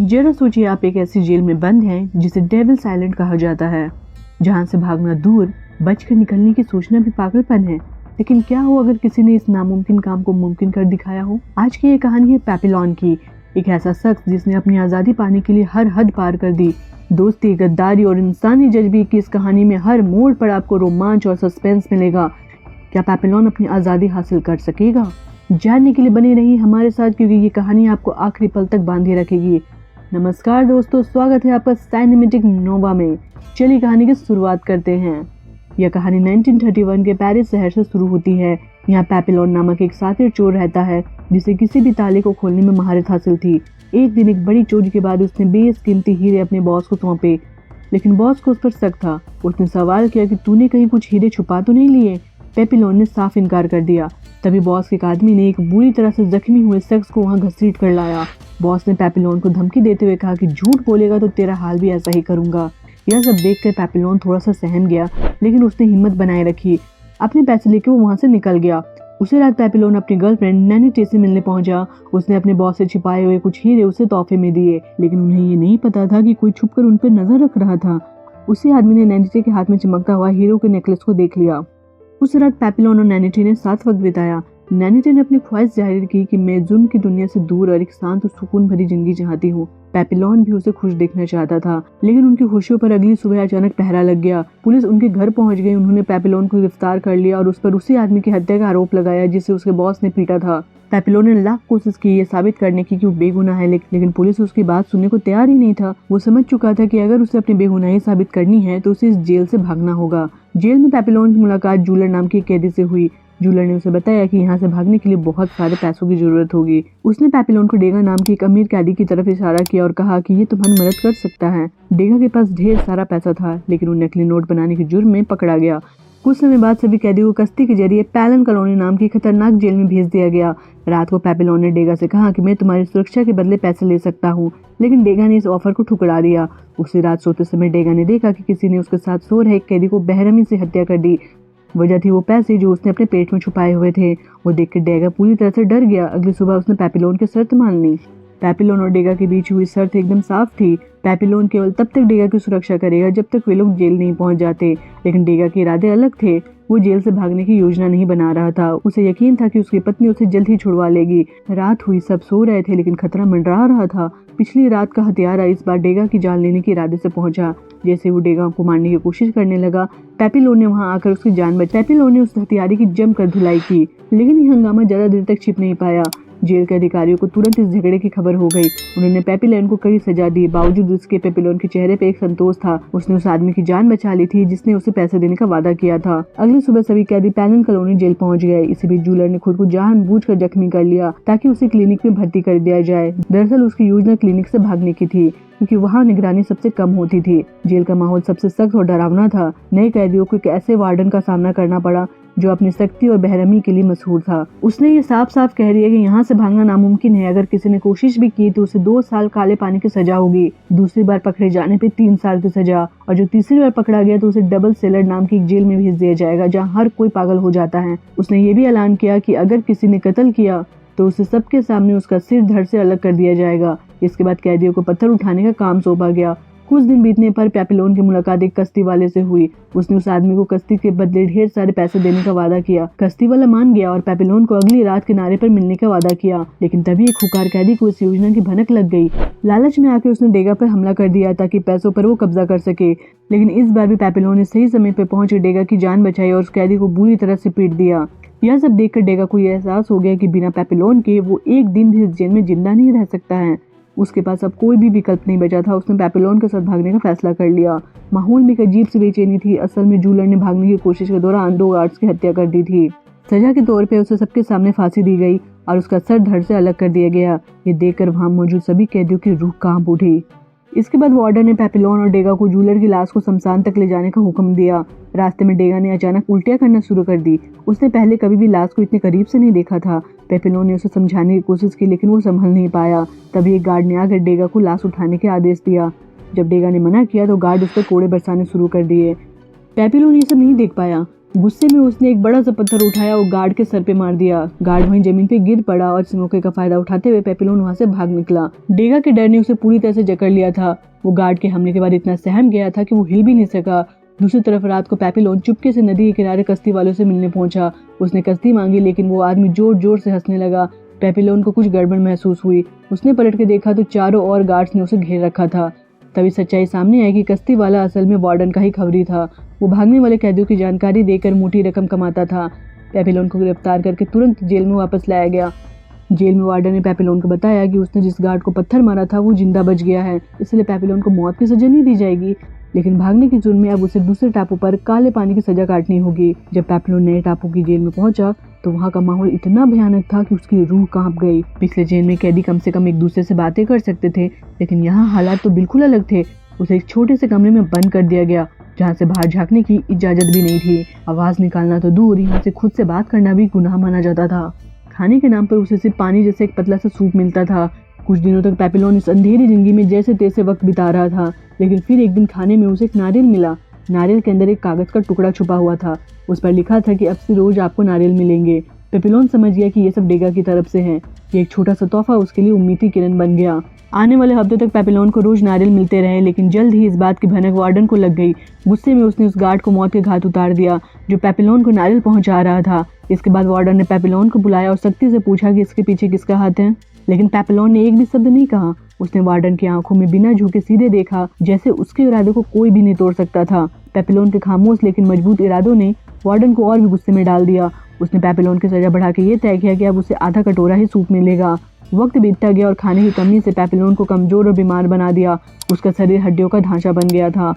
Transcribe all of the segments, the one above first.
जरा सोचिए, आप एक ऐसी जेल में बंद हैं जिसे डेविल्स आइलैंड कहा जाता है, जहां से भागना दूर, बचकर निकलने की सोचना भी पागलपन है। लेकिन क्या हो अगर किसी ने इस नामुमकिन काम को मुमकिन कर दिखाया हो। आज की ये कहानी है पेपिलोन की, एक ऐसा शख्स जिसने अपनी आज़ादी पाने के लिए हर हद पार कर दी। दोस्ती, गद्दारी और इंसानी जज्बे की इस कहानी में हर मोड़ पर आपको रोमांच और सस्पेंस मिलेगा। क्या पेपिलोन अपनी आज़ादी हासिल कर सकेगा? जानने के लिए बने रहिए हमारे साथ, क्योंकि ये कहानी आपको आखिरी पल तक बांधे रखेगी। नमस्कार दोस्तों, स्वागत है आपका सिनेमैटिक नोवा में। चलिए कहानी की शुरुआत करते हैं। यह कहानी 1931 के पेरिस शहर से शुरू होती है। यहाँ पेपिलोन नामक एक शातिर चोर रहता है जिसे किसी भी ताले को खोलने में महारत हासिल थी। एक दिन एक बड़ी चोरी के बाद उसने बेशकीमती हीरे अपने बॉस को सौंपे, लेकिन बॉस को उस पर शक था। उसने सवाल किया कि तूने कहीं कुछ हीरे छुपा तो नहीं लिए? पेपिलोन ने साफ इनकार कर दिया। तभी बॉस के एक आदमी ने एक बुरी तरह से जख्मी हुए शख्स को वहां घसीट कर लाया। बॉस ने पेपिलोन को धमकी देते हुए कहा कि झूठ बोलेगा तो तेरा हाल भी ऐसा ही करूंगा। यह सब देखकर पेपिलोन थोड़ा सा सहम गया, लेकिन उसने हिम्मत बनाए रखी। अपने पैसे लेकर वो वहां से निकल गया। उसी रात पेपिलोन अपनी गर्लफ्रेंड नैनीटे से मिलने पहुंचा। उसने अपने बॉस से छिपाए हुए कुछ हीरे उसे तोहफे में दिए, लेकिन उन्हें ये नहीं पता था कि कोई छुपकर उन पर नजर रख रहा था। उसी आदमी ने नैनीटे के हाथ में चमकता हुआ हीरो के नेकलेस को देख लिया। उस रात पेपिलोन और नैनीटे ने साथ वक्त बिताया। नैनीटे ने अपनी ख्वाहिश जाहिर की कि मैं जुल्म की दुनिया से दूर और एक शांत और सुकून भरी जिंदगी चाहती हूँ। पेपिलोन भी उसे खुश देखना चाहता था, लेकिन उनकी खुशियों पर अगली सुबह अचानक पहरा लग गया। पुलिस उनके घर पहुंच गई। उन्होंने पेपिलोन को गिरफ्तार कर लिया और उस पर उसी आदमी की हत्या का आरोप लगाया जिसे उसके बॉस ने पीटा था। पेपिलोन ने लाख कोशिश की ये साबित करने की कि वो बेगुनाह है, लेकिन पुलिस उसकी बात सुनने को तैयार ही नहीं था। वो समझ चुका था कि अगर उसे अपनी बेगुनाही साबित करनी है तो उसे इस जेल से भागना होगा। जेल में पेपिलोन की मुलाकात जूलर नाम की कैदी से हुई। जूलर ने उसे बताया कि यहाँ से भागने के लिए बहुत सारे पैसों की जरूरत होगी। उसने पेपिलोन को डेगा नाम की एक अमीर कैदी की तरफ इशारा किया और कहा कि ये तुम्हारी मदद कर सकता है। डेगा के पास ढेर सारा पैसा था, लेकिन वो नकली नोट बनाने के जुर्म में पकड़ा गया। कुछ समय बाद सभी कैदियों को कश्ती के जरिए पैलन कॉलोनी नाम की खतरनाक जेल में भेज दिया गया। रात को पेपिलोन ने डेगा से कहा कि मैं तुम्हारी सुरक्षा के बदले पैसे ले सकता हूँ, लेकिन डेगा ने इस ऑफर को ठुकरा दिया। उसी रात सोते समय डेगा ने देखा कि किसी ने उसके साथ सो रहे एक कैदी को बेरहमी से हत्या कर दी। वजह थी वो पैसे जो उसने अपने पेट में छुपाए हुए थे। वो देखकर डेगा पूरी तरह से डर गया। अगली सुबह उसने पेपिलोन की शर्त मान ली। पेपिलोन और डेगा के बीच हुई शर्त एकदम साफ थी। पेपिलोन केवल तब तक डेगा की सुरक्षा करेगा जब तक वे लोग जेल नहीं पहुंच जाते, लेकिन डेगा के इरादे अलग थे। वो जेल से भागने की योजना नहीं बना रहा था। उसे यकीन था कि उसकी पत्नी उसे जल्द ही छुड़वा लेगी। रात हुई, सब सो रहे थे, लेकिन खतरा मंडरा रहा था। पिछली रात का हत्यारा इस बार डेगा की जान लेने के इरादे से पहुंचा। जैसे वो डेगा को मारने की कोशिश करने लगा, पेपिलोन ने वहां आकर उसकी जान बचाई। पेपिलोन ने उस हत्यारे की जमकर धुलाई की, लेकिन ये हंगामा ज्यादा देर तक छिप नहीं पाया। जेल के अधिकारियों को तुरंत इस झगड़े की खबर हो गई। उन्होंने पेपिलोन को कड़ी सजा दी। बावजूद उसके पेपिलोन के चेहरे पे एक संतोष था। उसने उस आदमी की जान बचा ली थी जिसने उसे पैसे देने का वादा किया था। अगली सुबह सभी कैदी पैलन कॉलोनी जेल पहुंच गए। इसी बीच जूलर ने खुद को जानबूझकर जख्मी कर लिया ताकि उसे क्लिनिक में भर्ती कर दिया जाए। दरअसल उसकी योजना क्लिनिक से भागने की थी, क्योंकि वहाँ निगरानी सबसे कम होती थी। जेल का माहौल सबसे सख्त और डरावना था। नए कैदियों को एक ऐसे वार्डन का सामना करना पड़ा जो अपनी सख्ती और बेरहमी के लिए मशहूर था। उसने ये साफ साफ कह दिया कि यहाँ से भागना नामुमकिन है। अगर किसी ने कोशिश भी की तो उसे 2 साल काले पानी की सजा होगी। दूसरी बार पकड़े जाने पे 3 साल की सजा, और जो तीसरी बार पकड़ा गया तो उसे डबल सेलर नाम की एक जेल में भेज दिया जाएगा, जहाँ हर कोई पागल हो जाता है। उसने ये भी ऐलान किया कि अगर किसी ने कत्ल किया तो उसे सबके सामने उसका सिर धड़ से अलग कर दिया जाएगा। इसके बाद कैदियों को पत्थर उठाने का काम सौंपा गया। कुछ दिन बीतने पर पेपिलोन की मुलाकात एक कश्ती वाले से हुई। उसने उस आदमी को कश्ती के बदले ढेर सारे पैसे देने का वादा किया। कश्ती वाला मान गया और पेपिलोन को अगली रात किनारे पर मिलने का वादा किया, लेकिन तभी एक खुकार कैदी को इस योजना की भनक लग गई। लालच में आकर उसने डेगा पर हमला कर दिया ताकि पैसों पर वो कब्जा कर सके, लेकिन इस बार भी पेपिलोन ने सही समय पर पहुंच डेगा की जान बचाई और उस कैदी को बुरी तरह से पीट दिया। यह सब देखकर डेगा को यह एहसास हो गया कि बिना पेपिलोन के वो एक दिन भी इस जेल में जिंदा नहीं रह सकता है। उसके पास अब कोई भी विकल्प नहीं बचा था। उसने पेपिलोन के साथ भागने का फैसला कर लिया। माहौल में एक अजीब सी बेचैनी थी। असल में जूलर ने भागने की कोशिश के दौरान 2 गार्ड्स की हत्या कर दी थी। सजा के तौर पे उसे सबके सामने फांसी दी गई और उसका सर धड़ से अलग कर दिया गया। ये देखकर वहां मौजूद सभी कैदियों की रूह कांप उठी। इसके बाद वार्डन ने पेपिलोन और डेगा को जूलर की लाश को शमशान तक ले जाने का हुक्म दिया। रास्ते में डेगा ने अचानक उल्टियां करना शुरू कर दी। उसने पहले कभी भी लाश को इतने करीब से नहीं देखा था। पेपिलोन ने उसे समझाने की कोशिश की, लेकिन वो संभल नहीं पाया। तभी एक गार्ड ने आकर डेगा को लाश उठाने के आदेश दिया। जब डेगा ने मना किया तो गार्ड उस पर कोड़े बरसाने शुरू कर दिए। पेपिलोन ये सब नहीं देख पाया। गुस्से में उसने एक बड़ा सा पत्थर उठाया और गार्ड के सर पे मार दिया। गार्ड वहीं जमीन पे गिर पड़ा और इस मौके का फायदा उठाते हुए पेपिलोन वहां से भाग निकला। डेगा के डर ने उसे पूरी तरह से जकड़ लिया था। वो गार्ड के हमले के बाद इतना सहम गया था कि वो हिल भी नहीं सका। दूसरी तरफ रात को पेपिलोन चुपके से नदी के किनारे कश्ती वालों से मिलने पहुंचा। उसने कश्ती मांगी लेकिन वो आदमी जोर जोर से हंसने लगा। पेपिलोन को कुछ गड़बड़ महसूस हुई। उसने पलट के देखा तो चारों ओर गार्ड्स ने उसे घेर रखा था। तभी सच्चाई सामने आई कि कश्ती वाला असल में वार्डन का ही खबरी था। वो भागने वाले कैदियों की जानकारी देकर मोटी रकम कमाता था। पेपिलोन को गिरफ्तार करके तुरंत जेल में वापस लाया गया। जेल में वार्डन ने पेपिलोन को बताया कि उसने जिस गार्ड को पत्थर मारा था वो जिंदा बच गया है, इसलिए पेपिलोन को मौत की सजा नहीं दी जाएगी, लेकिन भागने की जुर्म में अब उसे दूसरे टापू पर काले पानी की सजा काटनी होगी। जब पेपिलोन नए टापू की जेल में पहुंचा तो वहाँ का माहौल इतना भयानक था कि उसकी रूह कांप गई। पिछले जेल में कैदी कम से कम एक दूसरे से बातें कर सकते थे, लेकिन यहाँ हालात तो बिल्कुल अलग थे। उसे एक छोटे से कमरे में बंद कर दिया गया जहाँ से बाहर झांकने की इजाजत भी नहीं थी। आवाज निकालना तो दूर, यहाँ से खुद से बात करना भी गुनाह माना जाता था। खाने के नाम पर उसे सिर्फ पानी जैसे एक पतला सा सूप मिलता था। कुछ दिनों तक पेपिलोन इस अंधेरी जिंदगी में जैसे तैसे वक्त बिता रहा था, लेकिन फिर एक दिन खाने में उसे एक नारियल मिला। नारियल के अंदर एक कागज का टुकड़ा छुपा हुआ था। उस पर लिखा था कि अब से रोज आपको नारियल मिलेंगे। पेपिलोन समझ गया कि ये सब डेगा की तरफ से है। ये एक छोटा सा तोहफा उसके लिए उम्मीद की किरण बन गया। आने वाले हफ्ते तक पेपिलोन को रोज नारियल मिलते रहे, लेकिन जल्द ही इस बात की भनक वार्डन को लग गई। गुस्से में उसने उस गार्ड को मौत के घाट उतार दिया जो पेपिलोन को नारियल पहुंचा रहा था। इसके बाद वार्डन ने पेपिलोन को बुलाया और सख्ती से पूछा कि इसके पीछे किसका हाथ है, लेकिन पेपिलोन ने एक भी शब्द नहीं कहा। उसने वार्डन की आंखों में बिना झुके सीधे देखा, जैसे उसके इरादे को कोई भी नहीं तोड़ सकता था। पेपिलोन के खामोश लेकिन मजबूत इरादों ने वार्डन को और भी गुस्से में डाल दिया। उसने पेपिलोन की सजा बढ़ा के ये तय किया कि अब उसे आधा कटोरा ही सूप मिलेगा। वक्त बीतता गया और खाने की कमी से पेपिलोन को कमजोर और बीमार बना दिया। उसका शरीर हड्डियों का ढांचा बन गया था।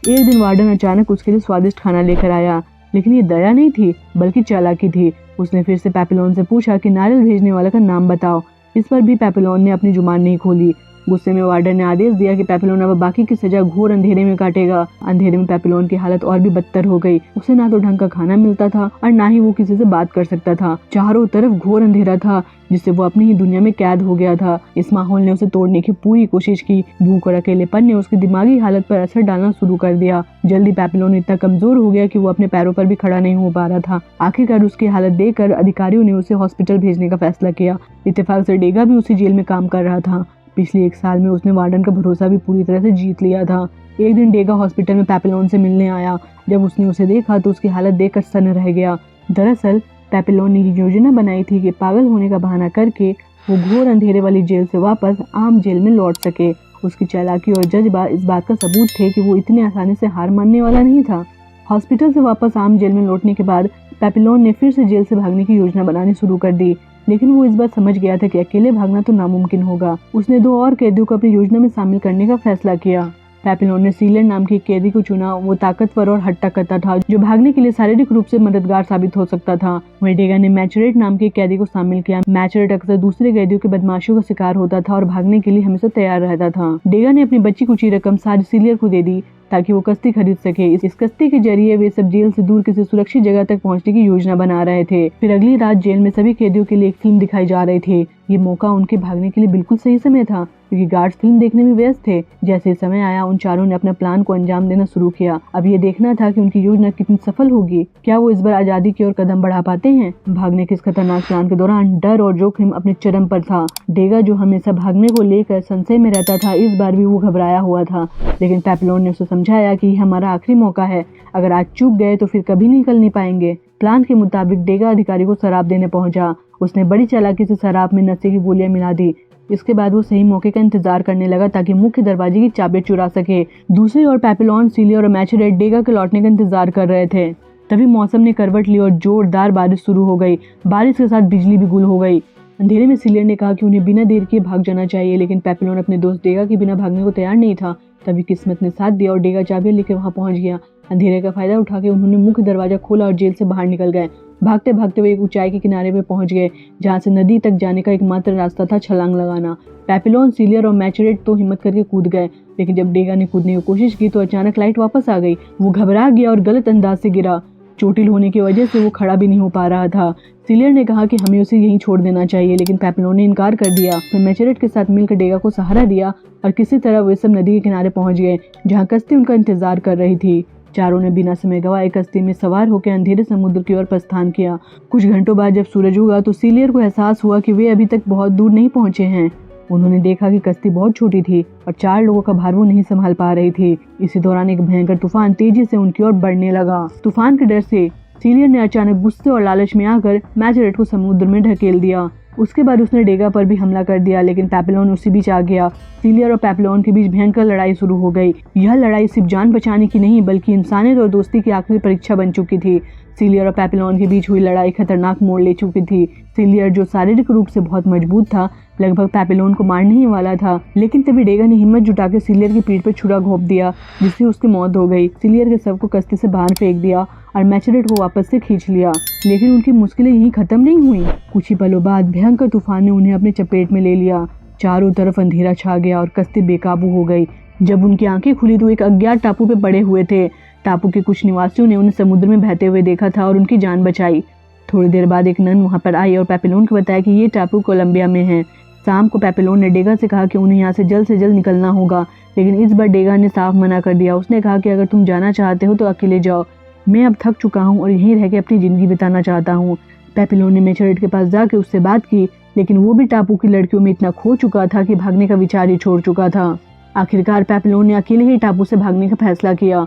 एक दिन वार्डन अचानक उसके लिए स्वादिष्ट खाना लेकर आया, लेकिन ये दया नहीं थी बल्कि चालाकी थी। उसने फिर से पेपिलोन से पूछा कि नारियल भेजने वाला का नाम बताओ। इस पर भी पेपिलोन ने अपनी जुबान नहीं खोली। गुस्से में वार्डन ने आदेश दिया कि पेपिलोन अब बाकी की सजा घोर अंधेरे में काटेगा। अंधेरे में पेपिलोन की हालत और भी बदतर हो गई। उसे ना तो ढंग का खाना मिलता था और ना ही वो किसी से बात कर सकता था। चारों तरफ घोर अंधेरा था जिससे वो अपनी ही दुनिया में कैद हो गया था। इस माहौल ने उसे तोड़ने की पूरी कोशिश की। भूख और अकेलेपन ने उसकी दिमागी हालत पर असर डालना शुरू कर दिया। जल्दी पेपिलोन इतना कमजोर हो गया कि वो अपने पैरों पर भी खड़ा नहीं हो पा रहा था। आखिरकार उसकी हालत देखकर अधिकारियों ने उसे हॉस्पिटल भेजने का फैसला किया। इत्तेफाक से डेगा भी उसी जेल में काम कर रहा था। पिछले 1 साल में उसने वार्डन का भरोसा भी पूरी तरह से जीत लिया था। एक दिन डेगा हॉस्पिटल में पेपिलोन से मिलने आया। जब उसने उसे देखा तो उसकी हालत देखकर सन्न रह गया। दरअसल पेपिलोन ने योजना बनाई थी कि पागल होने का बहाना करके वो घोर अंधेरे वाली जेल से वापस आम जेल में लौट सके। उसकी चालाकी और जज्बा इस बात का सबूत थे कि वो इतने आसानी से हार मानने वाला नहीं था। हॉस्पिटल से वापस आम जेल में लौटने के बाद पेपिलोन ने फिर से जेल से भागने की योजना बनानी शुरू कर दी, लेकिन वो इस बार समझ गया था कि अकेले भागना तो नामुमकिन होगा। उसने 2 और कैदियों को अपनी योजना में शामिल करने का फैसला किया। पेपिलोन ने सीलियर नाम के कैदी को चुना। वो ताकतवर और हट्टा कट्टा था जो भागने के लिए शारीरिक रूप से मददगार साबित हो सकता था। वहीं डेगा ने मैचरेट नाम के कैदी को शामिल किया। मैचरेट अक्सर दूसरे कैदियों की बदमाशियों का शिकार होता था और भागने के लिए हमेशा तैयार रहता था। डेगा ने अपनी बची कुची रकम सारी सीलियर को दे दी ताकि वो कश्ती खरीद सके। इस कश्ती के जरिए वे सब जेल से दूर किसी सुरक्षित जगह तक पहुंचने की योजना बना रहे थे। फिर अगली रात जेल में सभी कैदियों के लिए एक फिल्म दिखाई जा रही थी। ये मौका उनके भागने के लिए बिल्कुल सही समय था क्योंकि गार्ड्स फिल्म देखने में व्यस्त थे। जैसे समय आया उन चारों ने अपना प्लान को अंजाम देना शुरू किया। अब ये देखना था कि उनकी योजना कितनी सफल होगी। क्या वो इस बार आजादी की ओर कदम बढ़ा पाते हैं? भागने के इस खतरनाक प्लान के दौरान डर और जोखिम अपने चरम पर था। डेगा जो हमेशा भागने को लेकर संशय में रहता था, इस बार भी वो घबराया हुआ था। लेकिन पेपिलोन ने उसे समझाया कि हमारा आखिरी मौका है, अगर आज चूक गए तो फिर कभी निकल नहीं पाएंगे। प्लान के मुताबिक डेगा अधिकारी को शराब देने पहुंचा। उसने बड़ी चालाकी से शराब में नशे की गोलियां मिला दी। इसके बाद वो सही मौके का इंतजार करने लगा ताकि मुख्य दरवाजे की चाबियां चुरा सके। दूसरी ओर पेपिलोन, सीलियर और मैचरेट डेगा के लौटने का इंतजार कर रहे थे। तभी मौसम ने करवट ली और जोरदार बारिश शुरू हो गई। बारिश के साथ बिजली भी गुल हो गई। अंधेरे में सीलियर ने कहा कि उन्हें बिना देर किए भाग जाना चाहिए, लेकिन पेपिलोन अपने दोस्त डेगा के बिना भागने को तैयार नहीं था। तभी किस्मत ने साथ दिया और डेगा चाबियां लेकर वहां पहुंच गया। अंधेरे का फायदा उठा के उन्होंने मुख्य दरवाजा खोला और जेल से बाहर निकल गए। भागते भागते वो एक ऊंचाई के किनारे पे पहुंच गए जहां से नदी तक जाने का एकमात्र रास्ता था छलांग लगाना। पेपिलोन, सीलियर और मैचरेट तो हिम्मत करके कूद गए, लेकिन जब डेगा ने कूदने की कोशिश की तो अचानक लाइट वापस आ गई। वो घबरा गया और गलत अंदाज से गिरा। चोटिल होने की वजह से वो खड़ा भी नहीं हो पा रहा था। सीलियर ने कहा कि हमें उसे यहीं छोड़ देना चाहिए, लेकिन पेपिलोन ने इनकार कर दिया। फिर मैचरेट के साथ मिलकर डेगा को सहारा दिया और किसी तरह वे सब नदी के किनारे पहुंच गए जहां कश्ती उनका इंतजार कर रही थी। चारों ने बिना समय गवाए कश्ती में सवार होकर अंधेरे समुद्र की ओर प्रस्थान किया। कुछ घंटों बाद जब सूरज उगा तो सीलियर को एहसास हुआ कि वे अभी तक बहुत दूर नहीं पहुंचे हैं। उन्होंने देखा कि कश्ती बहुत छोटी थी और 4 लोगों का भार वो नहीं संभाल पा रही थी। इसी दौरान एक भयंकर तूफान तेजी से उनकी ओर बढ़ने लगा। तूफान के डर से सीलियर ने अचानक गुस्से और लालच में आकर मैचरेट को समुद्र में ढकेल दिया। उसके बाद उसने डेगा पर भी हमला कर दिया, लेकिन पेपेलोन उसी बीच आ गया। सीलियर और पेपेलोन के बीच भयंकर लड़ाई शुरू हो गई। यह लड़ाई सिर्फ जान बचाने की नहीं बल्कि इंसानियत और दोस्ती की आखिरी परीक्षा बन चुकी थी। सीलियर और पेपेलोन के बीच हुई लड़ाई खतरनाक मोड़ ले चुकी थी। सीलियर जो शारीरिक रूप से बहुत मजबूत था लगभग पेपेलोन को मारने ही वाला था, लेकिन तभी डेगा ने हिम्मत जुटाकर सीलियर की पीठ पर छुरा घोंप दिया, जिससे उसकी मौत हो गई। सीलियर के शव को कश्ती से बाहर फेंक दिया और मैचरेट को वापस से खींच लिया, लेकिन उनकी मुश्किलें यहीं खत्म नहीं हुई। कुछ ही पलों बाद भयंकर तूफान ने उन्हें अपने चपेट में ले लिया। चारों तरफ अंधेरा छा गया और कश्ती बेकाबू हो गई। जब उनकी आंखें खुली तो एक अज्ञात टापू पे पड़े हुए थे। टापू के कुछ निवासियों ने उन्हें समुद्र में बहते हुए देखा था और उनकी जान बचाई। थोड़ी देर बाद एक नन वहां पर आई और पेपेलोन को बताया कि ये टापू कोलंबिया में है। शाम को पेपेलोन ने डेगा से कहा कि उन्हें यहाँ से जल्द निकलना होगा, लेकिन इस बार डेगा ने साफ मना कर दिया। उसने कहा कि अगर तुम जाना चाहते हो तो अकेले जाओ, मैं अब थक चुका हूँ और यहीं रह के अपनी जिंदगी बिताना चाहता हूँ। पेपेलोन ने मैचरेट के पास जाके उससे बात की, लेकिन वो भी टापू की लड़कियों में इतना खो चुका था कि भागने का विचार ही छोड़ चुका था। आखिरकार पेपेलोन ने अकेले ही टापू से भागने का फैसला किया,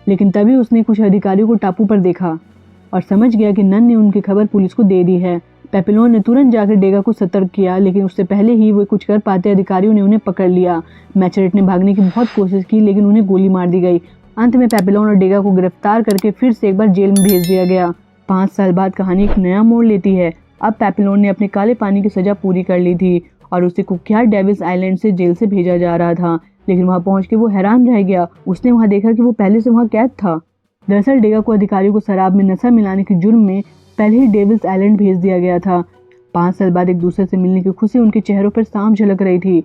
लेकिन तभी उसने कुछ अधिकारियों को टापू पर देखा और समझ गया कि नन ने उनकी खबर पुलिस को दे दी है। पेपेलोन ने तुरंत जाकर डेगा को सतर्क किया, लेकिन उससे पहले ही वो कुछ कर पाते अधिकारियों ने उन्हें पकड़ लिया। मैचरेट ने भागने की बहुत कोशिश की, लेकिन उन्हें गोली मार दी गई। अंत में पेपेलोन और डेगा को गिरफ्तार करके फिर से एक बार जेल में भेज दिया गया। 5 साल बाद कहानी एक नया मोड़ लेती है। अब पेपेलोन ने अपने काले पानी की सजा पूरी कर ली थी और उसे कुख्यात डेविल्स आइलैंड से जेल से भेजा जा रहा था, लेकिन वहां पहुंच के वो हैरान रह गया। उसने वहां देखा कि वो पहले से वहां कैद था। दरअसल डेगा को अधिकारियों को शराब में नशा मिलाने के जुर्म में पहले ही डेविल्स आइलैंड भेज दिया गया था। 5 साल बाद एक दूसरे से मिलने की खुशी उनके चेहरों पर साफ झलक रही थी।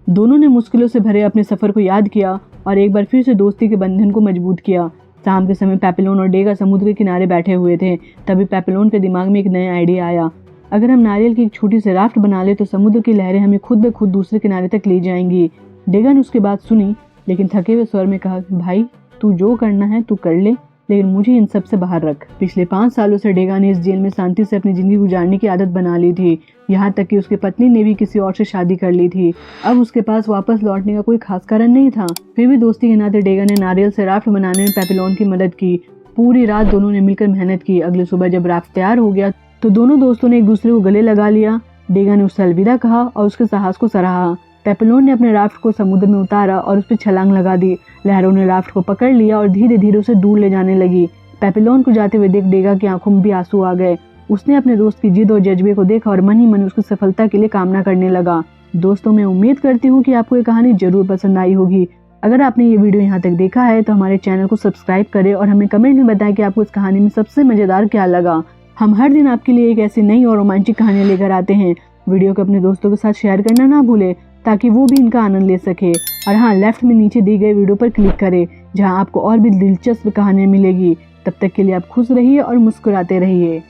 दोनों ने मुश्किलों से भरे अपने सफर को याद किया और एक बार फिर से दोस्ती के बंधन को मजबूत किया। शाम के समय पेपेलोन और डेगा समुद्र के किनारे बैठे हुए थे। तभी पेपेलोन के दिमाग में एक नया आइडिया आया। अगर हम नारियल की एक छोटी सी राफ्ट बना ले तो समुद्र की लहरें हमें खुद ब खुद दूसरे किनारे तक ले जाएंगी। डेगा ने उसकी बात सुनी, लेकिन थके हुए स्वर में कहा, भाई तू जो करना है तू कर ले, लेकिन मुझे इन सब से बाहर रख। पिछले 5 सालों से डेगा ने इस जेल में शांति से अपनी जिंदगी गुजारने की आदत बना ली थी। यहाँ तक कि उसकी पत्नी ने भी किसी और से शादी कर ली थी। अब उसके पास वापस लौटने का कोई खास कारण नहीं था। फिर भी दोस्ती के नाते डेगा ने नारियल से राफ्ट बनाने में पेपेलोन की मदद की। पूरी रात दोनों ने मिलकर मेहनत की। अगली सुबह जब राफ्ट तैयार हो गया तो दोनों दोस्तों ने एक दूसरे को गले लगा लिया। डेगा ने उससे अलविदा कहा और उसके साहस को सराहा। पेपेलोन ने अपने राफ्ट को समुद्र में उतारा और उस पर छलांग लगा दी। लहरों ने राफ्ट को पकड़ लिया और धीरे धीरे उसे दूर ले जाने लगी। पेपेलोन को जाते हुए देख डेगा की आंखों में भी आंसू आ गए। उसने अपने दोस्त की जिद और जज्बे को देखा और मन ही मन उसकी सफलता के लिए कामना करने लगा। दोस्तों, मैं उम्मीद करती हूँ कि आपको ये कहानी जरूर पसंद आई होगी। अगर आपने ये वीडियो यहाँ तक देखा है तो हमारे चैनल को सब्सक्राइब करें और हमें कमेंट में बताएं कि आपको इस कहानी में सबसे मजेदार क्या लगा। हम हर दिन आपके लिए एक ऐसी नई और रोमांचक कहानियां लेकर आते हैं। वीडियो को अपने दोस्तों के साथ शेयर करना ना भूलें ताकि वो भी इनका आनंद ले सके। और हाँ, लेफ्ट में नीचे दी गई वीडियो पर क्लिक करें जहाँ आपको और भी दिलचस्प कहानियां मिलेगी। तब तक के लिए आप खुश रहिए और मुस्कुराते रहिए।